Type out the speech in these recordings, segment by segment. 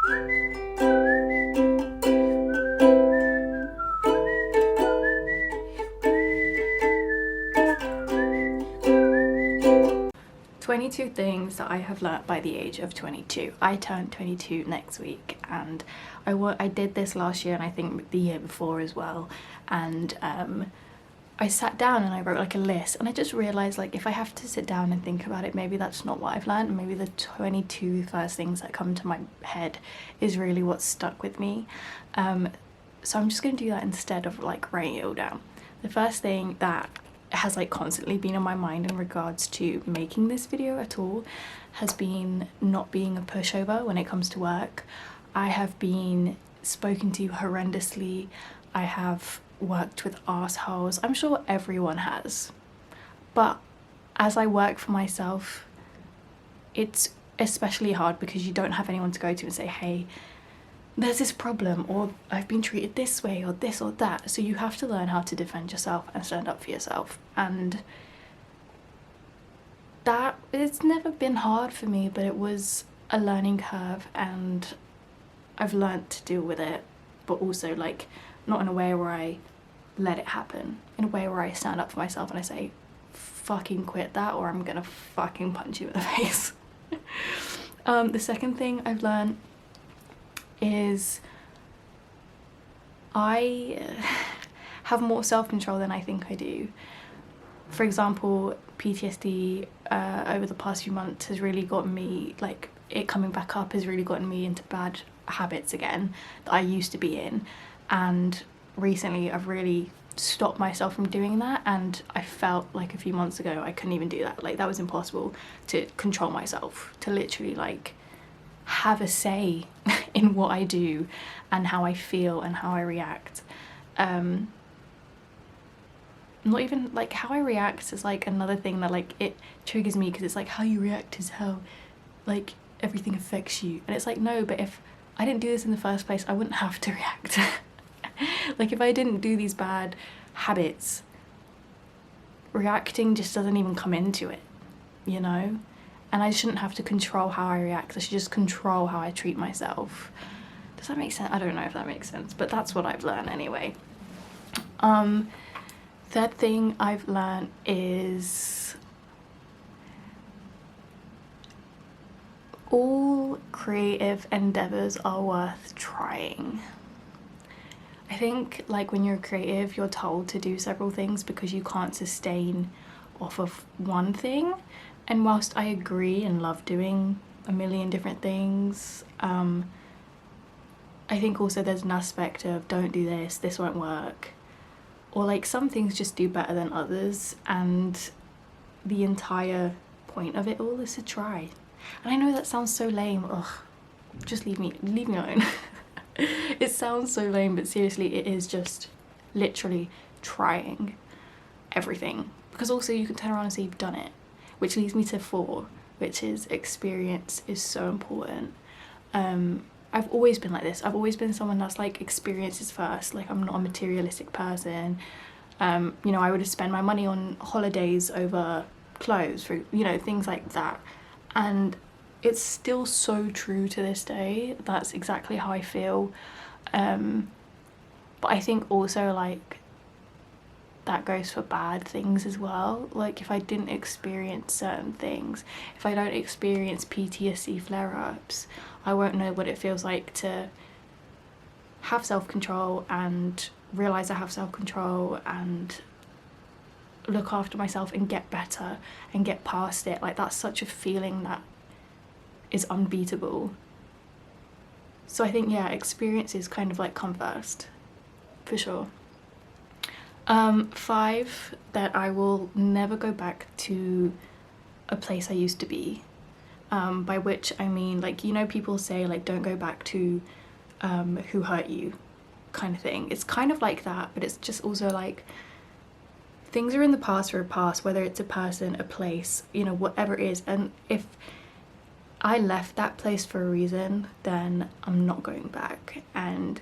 "22 things that I have learnt by the age of 22. I turned 22 next week, and I did this last year and I think the year before as well, and I sat down and I wrote like a list, and I just realised, like, if I have to sit down and think about it, maybe that's not what I've learned, and maybe the 22 first things that come to my head is really what's stuck with me. So I'm just going to do that instead of like writing it all down. The first thing that has like constantly been on my mind in regards to making this video at all has been not being a pushover when it comes to work. I have been spoken to horrendously. I have worked with arseholes. I'm sure everyone has. But as I work for myself, it's especially hard because you don't have anyone to go to and say, hey, there's this problem, or I've been treated this way, or this or that. So you have to learn how to defend yourself and stand up for yourself. And that, it's never been hard for me, but it was a learning curve, and I've learned to deal with it, but also like not in a way where I let it happen, in a way where I stand up for myself and I say, fucking quit that, or I'm gonna fucking punch you in the face. The second thing I've learned is I have more self-control than I think I do. For example, PTSD over the past few months has really gotten me, like, it coming back up has really gotten me into bad habits again that I used to be in, and recently I've really stopped myself from doing that, and I felt like a few months ago I couldn't even do that. Like, that was impossible to control myself, to literally like have a say in what I do and how I feel and how I react. Not even like how I react is like another thing that like it triggers me, because it's like how you react is how like everything affects you, and it's like, no, but if I didn't do this in the first place I wouldn't have to react. Like, if I didn't do these bad habits, reacting just doesn't even come into it, you know? And I shouldn't have to control how I react. I should just control how I treat myself. Does that make sense? I don't know if that makes sense, but that's what I've learned anyway. Third thing I've learned is all creative endeavors are worth trying. I think like when you're creative, you're told to do several things because you can't sustain off of one thing. And whilst I agree and love doing a million different things, I think also there's an aspect of don't do this, this won't work. Or like some things just do better than others, and the entire point of it all is to try. And I know that sounds so lame, ugh, just leave me alone. It sounds so lame, but seriously, it is just literally trying everything. Because also you can turn around and say you've done it. Which leads me to 4, which is experience is so important. I've always been like this. I've always been someone that's like experiences first. Like, I'm not a materialistic person. You know, I would have spent my money on holidays over clothes, for, you know, things like that. And it's still so true to this day. That's exactly how I feel. But I think also like that goes for bad things as well. Like, if I didn't experience certain things, if I don't experience PTSD flare-ups, I won't know what it feels like to have self-control and realise I have self-control and look after myself and get better and get past it. Like, that's such a feeling that is unbeatable. So I think, yeah, experiences kind of like come first, for sure. 5, that I will never go back to a place I used to be. By which I mean, like, you know, people say like don't go back to who hurt you kind of thing. It's kind of like that, but it's just also like things are in the past, or a past, whether it's a person, a place, you know, whatever it is. And if I left that place for a reason, then I'm not going back. And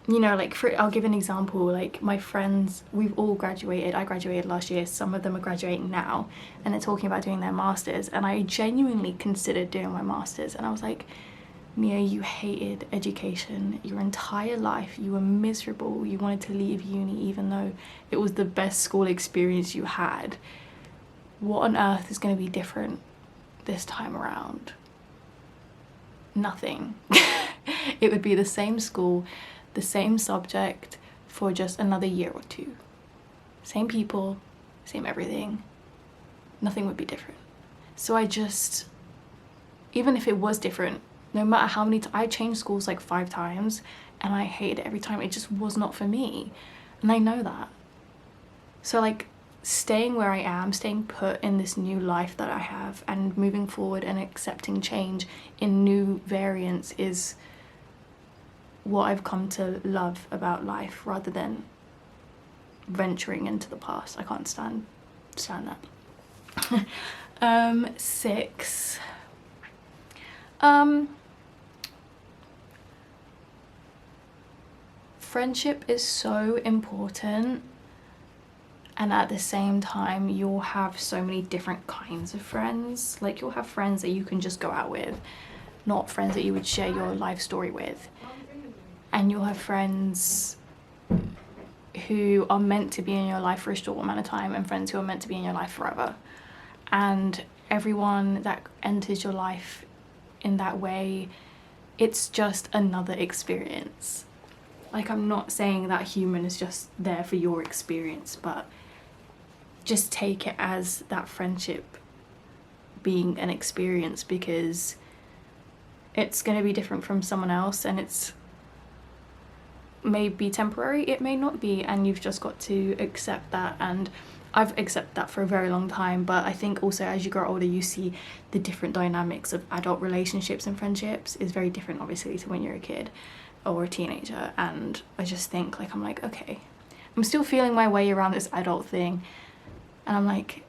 you know, like, I'll give an example. Like, my friends, we've all graduated. I graduated last year. Some of them are graduating now, and they're talking about doing their masters, and I genuinely considered doing my masters, and I was like, Mia, you hated education your entire life. You were miserable. You wanted to leave uni even though it was the best school experience you had. What on earth is going to be different this time around? Nothing. It would be the same school, the same subject for just another year or two. Same people, same everything. Nothing would be different. So I just, even if it was different, no matter how many I changed schools like 5 times and I hated it every time. It just was not for me. And I know that. So like staying where I am, staying put in this new life that I have and moving forward and accepting change in new variants is what I've come to love about life rather than venturing into the past. I can't stand that. 6. Friendship is so important, and at the same time you'll have so many different kinds of friends. Like you'll have friends that you can just go out with, not friends that you would share your life story with, and you'll have friends who are meant to be in your life for a short amount of time and friends who are meant to be in your life forever. And everyone that enters your life in that way, it's just another experience. Like I'm not saying that human is just there for your experience, but just take it as that friendship being an experience, because it's going to be different from someone else, and it's may be temporary, it may not be, and you've just got to accept that. And I've accepted that for a very long time, but I think also as you grow older you see the different dynamics of adult relationships and friendships is very different obviously to when you're a kid or a teenager. And I just think like, I'm like, okay, I'm still feeling my way around this adult thing, and I'm like,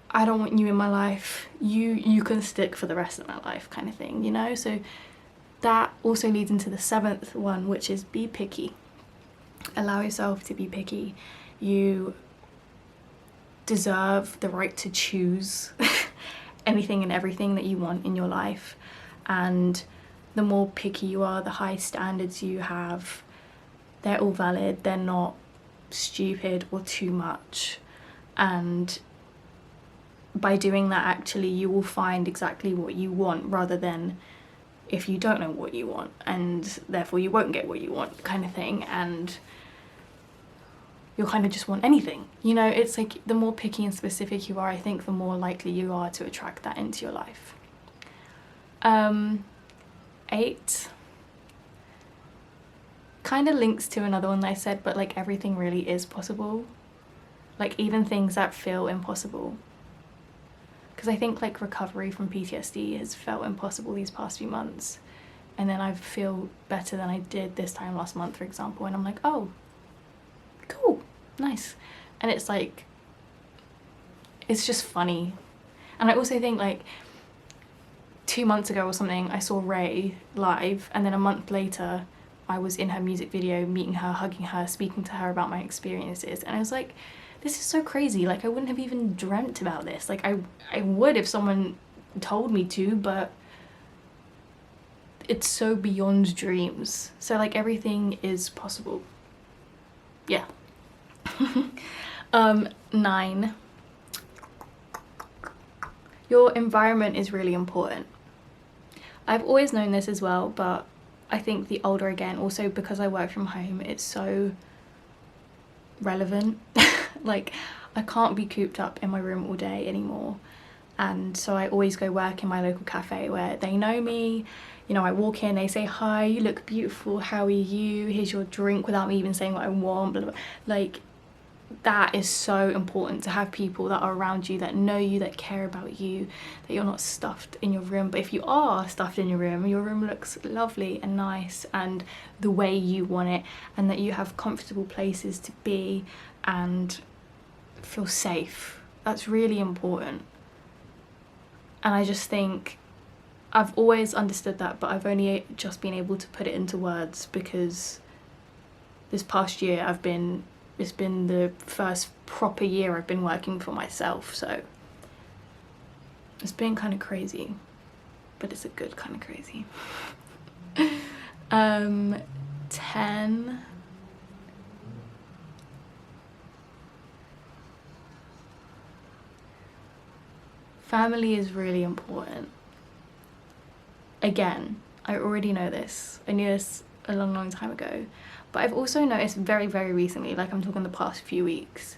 I don't want you in my life, you can stick for the rest of my life kind of thing, you know? So that also leads into the 7th one, which is be picky. Allow yourself to be picky. You deserve the right to choose anything and everything that you want in your life, and the more picky you are, the high standards you have, they're all valid, they're not stupid or too much. And by doing that, actually you will find exactly what you want, rather than if you don't know what you want and therefore you won't get what you want kind of thing, and you'll kind of just want anything, you know? It's like the more picky and specific you are, I think the more likely you are to attract that into your life. 8 kind of links to another one that I said, but like everything really is possible, like even things that feel impossible. Because I think like recovery from PTSD has felt impossible these past few months, and then I feel better than I did this time last month, for example, and I'm like, oh, cool, nice. And it's like, it's just funny. And I also think like 2 months ago or something I saw Ray live, and then a month later I was in her music video, meeting her, hugging her, speaking to her about my experiences, and I was like, this is so crazy. Like I wouldn't have even dreamt about this. Like I would if someone told me to, but it's so beyond dreams. So like everything is possible. Yeah. 9. Your environment is really important. I've always known this as well, but I think the older I get, also because I work from home, it's so relevant. Like I can't be cooped up in my room all day anymore, and so I always go work in my local cafe where they know me, you know. I walk in, they say hi, you look beautiful, how are you, here's your drink, without me even saying what I want, blah, blah, blah. Like that is so important, to have people that are around you, that know you, that care about you, that you're not stuffed in your room. But if you are stuffed in your room looks lovely and nice and the way you want it, and that you have comfortable places to be and feel safe. That's really important. And I just think I've always understood that, but I've only just been able to put it into words because this past year it's been the first proper year I've been working for myself, so it's been kind of crazy, but it's a good kind of crazy. 10. Family is really important. Again, I already know this. I knew this a long time ago. But I've also noticed very recently, like I'm talking the past few weeks,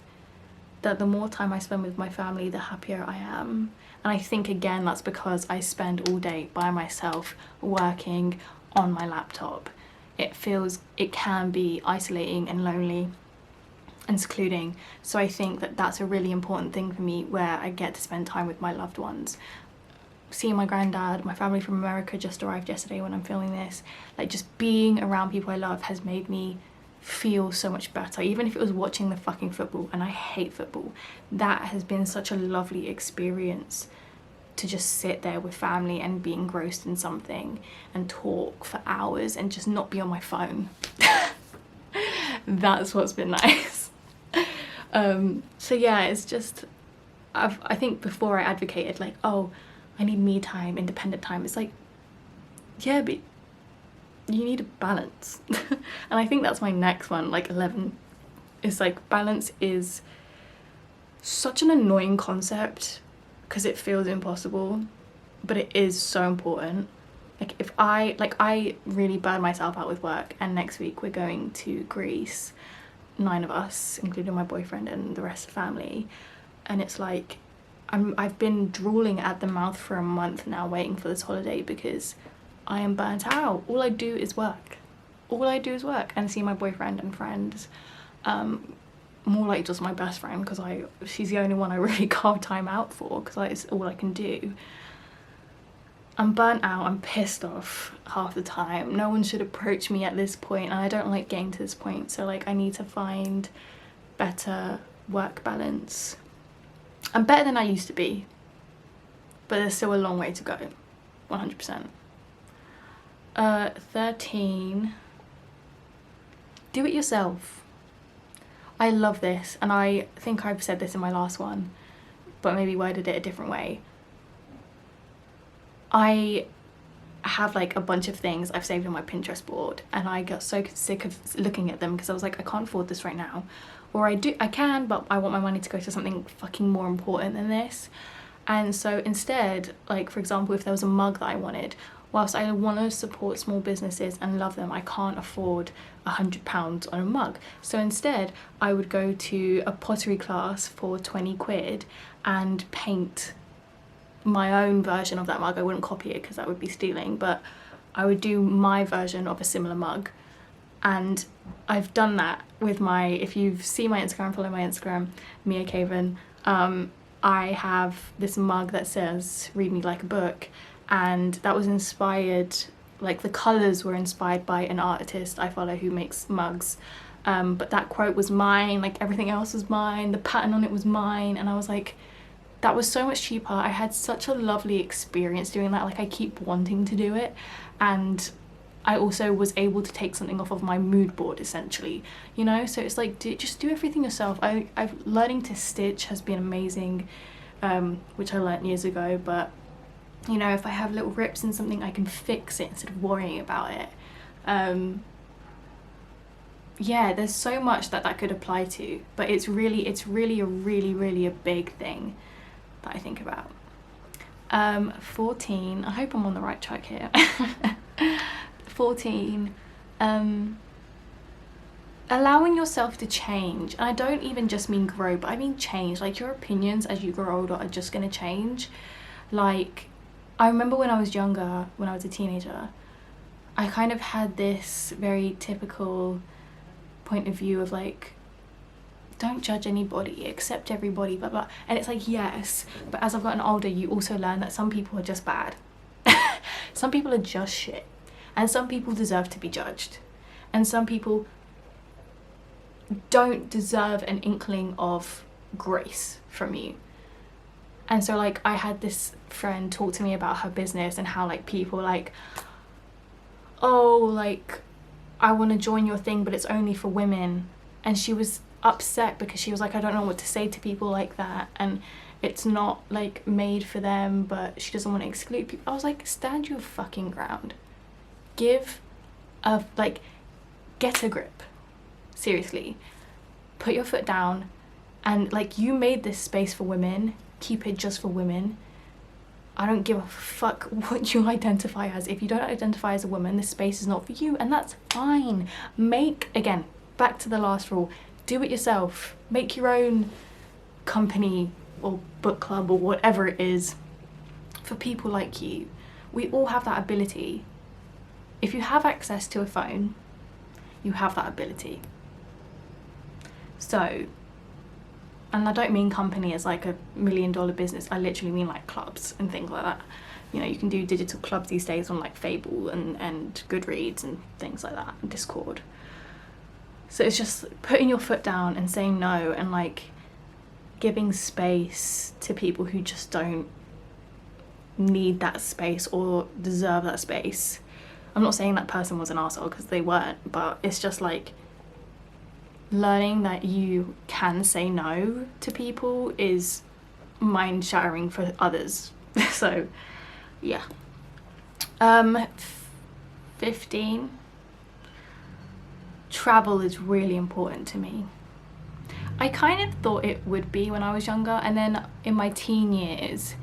that the more time I spend with my family, the happier I am. And I think again, that's because I spend all day by myself working on my laptop. It can be isolating and lonely and secluding. So I think that that's a really important thing for me, where I get to spend time with my loved ones. Seeing my granddad, my family from America just arrived yesterday when I'm filming this. Like, just being around people I love has made me feel so much better. Even if it was watching the fucking football, and I hate football, that has been such a lovely experience, to just sit there with family and be engrossed in something and talk for hours and just not be on my phone. That's what's been nice. So yeah, it's just, I think before I advocated like, oh, I need me time, independent time. It's like, yeah, but you need a balance. And I think that's my next one, like 11. It's like, balance is such an annoying concept because it feels impossible, but it is so important. Like, if I really burn myself out with work, and next week we're going to Greece, 9 of us, including my boyfriend and the rest of the family, and it's like, I've been drooling at the mouth for a month now waiting for this holiday because I am burnt out. All I do is work. All I do is work and see my boyfriend and friends. More like just my best friend, because she's the only one I really carve time out for, because it's all I can do. I'm burnt out, I'm pissed off half the time. No one should approach me at this point, and I don't like getting to this point. So like, I need to find better work balance. I'm better than I used to be, but there's still a long way to go, 100%. 13, do it yourself. I love this, and I think I've said this in my last one, but maybe worded it a different way. I have like a bunch of things I've saved on my Pinterest board, and I got so sick of looking at them because I was like, I can't afford this right now. Or I can, but I want my money to go to something fucking more important than this. And so instead, like for example, if there was a mug that I wanted, whilst I want to support small businesses and love them, I can't afford £100 on a mug. So instead, I would go to a pottery class for 20 quid and paint my own version of that mug. I wouldn't copy it because that would be stealing, but I would do my version of a similar mug. And I've done that with if you've seen my Instagram, follow my Instagram, miacaven. I have this mug that says, read me like a book. And that was inspired, like the colours were inspired by an artist I follow who makes mugs. But that quote was mine, like everything else was mine, the pattern on it was mine. And I was like, that was so much cheaper. I had such a lovely experience doing that. Like, I keep wanting to do it. And I also was able to take something off of my mood board, essentially, you know? So it's like, just do everything yourself. Learning to stitch has been amazing, which I learnt years ago, but you know, if I have little rips in something, I can fix it instead of worrying about it. Yeah, there's so much that could apply to, but it's really a big thing that I think about. 14, I hope I'm on the right track here. 14, allowing yourself to change. And I don't even just mean grow, but I mean change. Like, your opinions as you grow older are just gonna change. Like, I remember when I was younger, when I was a teenager, I kind of had this very typical point of view of like, don't judge anybody, accept everybody, blah blah. And it's like, yes, but as I've gotten older, you also learn that some people are just bad. Some people are just shit, and some people deserve to be judged, and some people don't deserve an inkling of grace from you. And so like, I had this friend talk to me about her business and how like people like, oh, like, I want to join your thing, but it's only for women. And she was upset because she was like, I don't know what to say to people like that, and it's not like made for them, but she doesn't want to exclude people. I was like, stand your fucking ground. Give of like, get a grip. Seriously, put your foot down, and like, you made this space for women, keep it just for women. I don't give a fuck what you identify as. If you don't identify as a woman, this space is not for you, and that's fine. Again, back to the last rule, do it yourself. Make your own company or book club or whatever it is for people like you. We all have that ability. If you have access to a phone, you have that ability. So, and I don't mean company as like $1 million business, I literally mean like clubs and things like that. You know, you can do digital clubs these days on like Fable and Goodreads and things like that, and Discord. So it's just putting your foot down and saying no, and like giving space to people who just don't need that space or deserve that space. I'm not saying that person was an arsehole, because they weren't, but it's just like, learning that you can say no to people is mind shattering for others. So yeah. 15, travel is really important to me. I kind of thought it would be when I was younger, and then in my teen years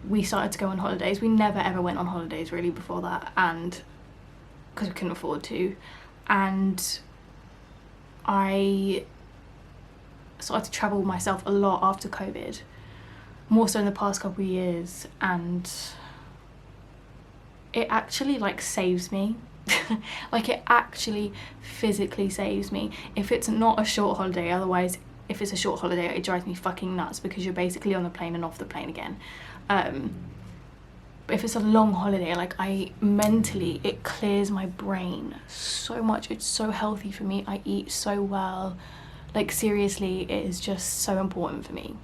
we started to go on holidays. We never ever went on holidays really before that, and because we couldn't afford to, and I started to travel myself a lot after COVID, more so in the past couple of years, and it actually like saves me. Like, it actually physically saves me. If it's not a short holiday, otherwise if it's a short holiday it drives me fucking nuts, because you're basically on the plane and off the plane again. But if it's a long holiday, like, mentally it clears my brain so much. It's so healthy for me. I eat so well. Like, seriously, it is just so important for me.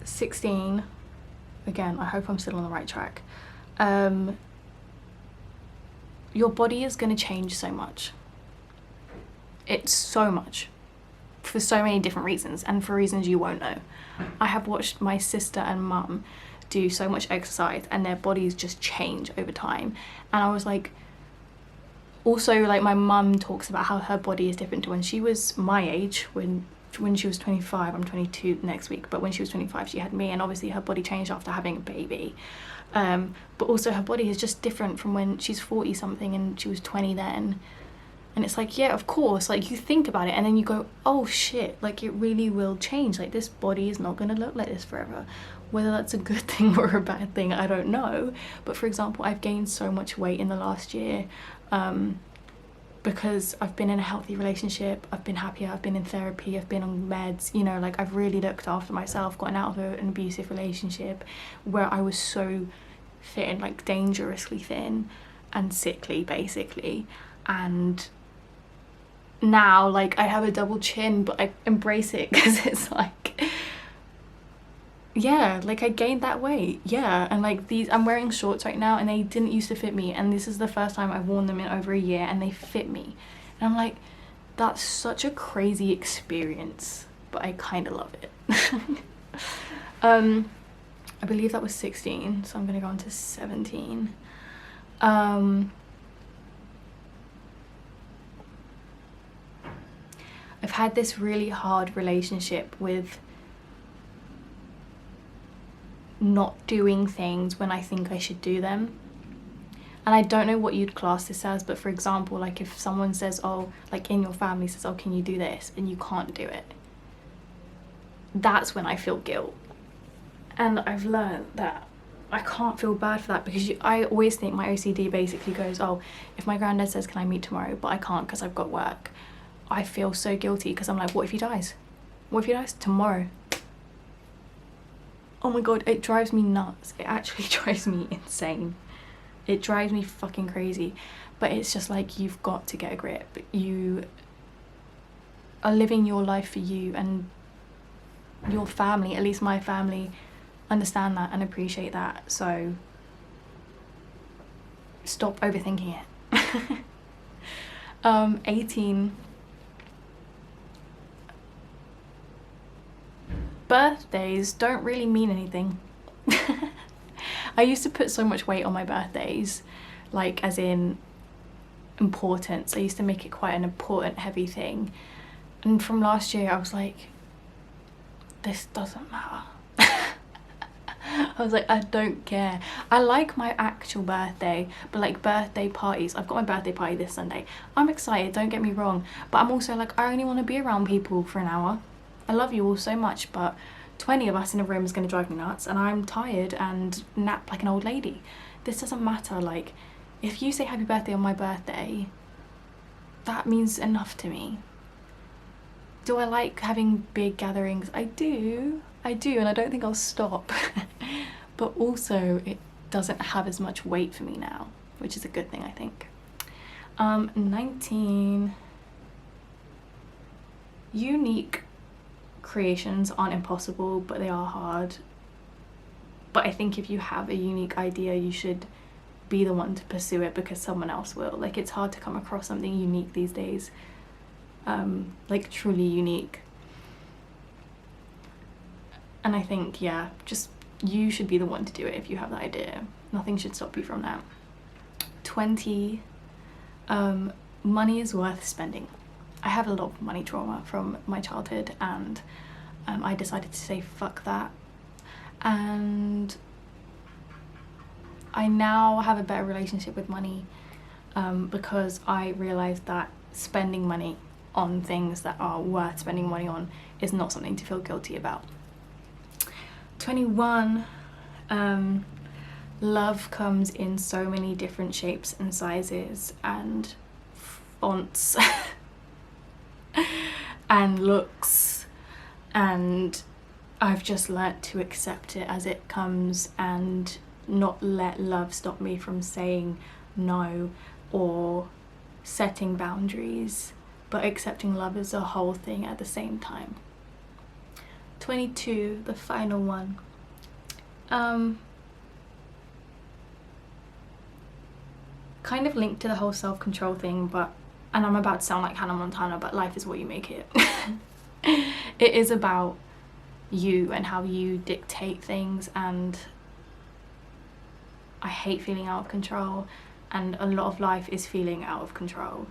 16, again, I hope I'm still on the right track. Your body is going to change so much. It's so much, for so many different reasons, and for reasons you won't know. I have watched my sister and mum do so much exercise, and their bodies just change over time. And I was like, also, like, my mum talks about how her body is different to when she was my age, when she was 25. I'm 22 next week, but when she was 25 she had me, and obviously her body changed after having a baby. But also her body is just different from when she's 40 something and she was 20 then. And it's like, yeah, of course, like, you think about it and then you go, oh shit, like, it really will change. Like, this body is not going to look like this forever. Whether that's a good thing or a bad thing, I don't know. But for example, I've gained so much weight in the last year, because I've been in a healthy relationship, I've been happier, I've been in therapy, I've been on meds, you know, like, I've really looked after myself, gotten out of an abusive relationship where I was so thin, like dangerously thin and sickly basically. And now, like, I have a double chin, but I embrace it, because it's like, yeah, like, I gained that weight, yeah. And like, I'm wearing shorts right now and they didn't used to fit me, and this is the first time I've worn them in over a year and they fit me, and I'm like, that's such a crazy experience, but I kind of love it. I believe that was 16, so I'm gonna go on to 17. I've had this really hard relationship with not doing things when I think I should do them. And I don't know what you'd class this as, but for example, like, if someone says, oh, like, in your family says, oh, can you do this, and you can't do it, that's when I feel guilt. And I've learned that I can't feel bad for that, because I always think my OCD basically goes, oh, if my granddad says, can I meet tomorrow, but I can't because I've got work, I feel so guilty, because I'm like, what if he dies? What if he dies tomorrow? Oh my god, it drives me nuts. It actually drives me insane. It drives me fucking crazy. But it's just like, you've got to get a grip. You are living your life for you, and your family, at least my family, understand that and appreciate that. So stop overthinking it. 18. Birthdays don't really mean anything. I used to put so much weight on my birthdays, like, as in, importance. I used to make it quite an important, heavy thing. And from last year, I was like, this doesn't matter. I was like, I don't care. I like my actual birthday, but like birthday parties, I've got my birthday party this Sunday. I'm excited, don't get me wrong, but I'm also like, I only want to be around people for an hour. I love you all so much, but 20 of us in a room is going to drive me nuts, and I'm tired and nap like an old lady. This doesn't matter. Like, if you say happy birthday on my birthday, that means enough to me. Do I like having big gatherings? I do, and I don't think I'll stop. But also, it doesn't have as much weight for me now, which is a good thing, I think. 19. Unique creations aren't impossible, but they are hard. But I think if you have a unique idea, you should be the one to pursue it, because someone else will. Like, it's hard to come across something unique these days, like truly unique. And I think, yeah, just you should be the one to do it if you have that idea. Nothing should stop you from that. 20, money is worth spending. I have a lot of money trauma from my childhood, and I decided to say fuck that. And I now have a better relationship with money, because I realized that spending money on things that are worth spending money on is not something to feel guilty about. 21, love comes in so many different shapes and sizes and fonts and looks, and I've just learnt to accept it as it comes and not let love stop me from saying no or setting boundaries, but accepting love as a whole thing at the same time. 22, the final one. Kind of linked to the whole self-control thing, but, and I'm about to sound like Hannah Montana, but life is what you make it. It is about you and how you dictate things, and I hate feeling out of control, and a lot of life is feeling out of control.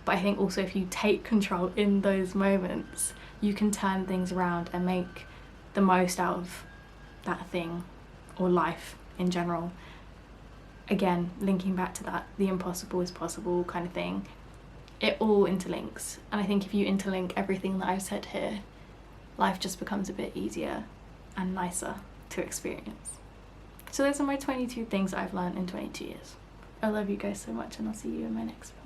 But I think also if you take control in those moments, you can turn things around and make the most out of that thing, or life in general. Again, linking back to that, the impossible is possible kind of thing. It all interlinks, and I think if you interlink everything that I've said here, life just becomes a bit easier and nicer to experience. So those are my 22 things I've learned in 22 years. I love you guys so much, and I'll see you in my next video.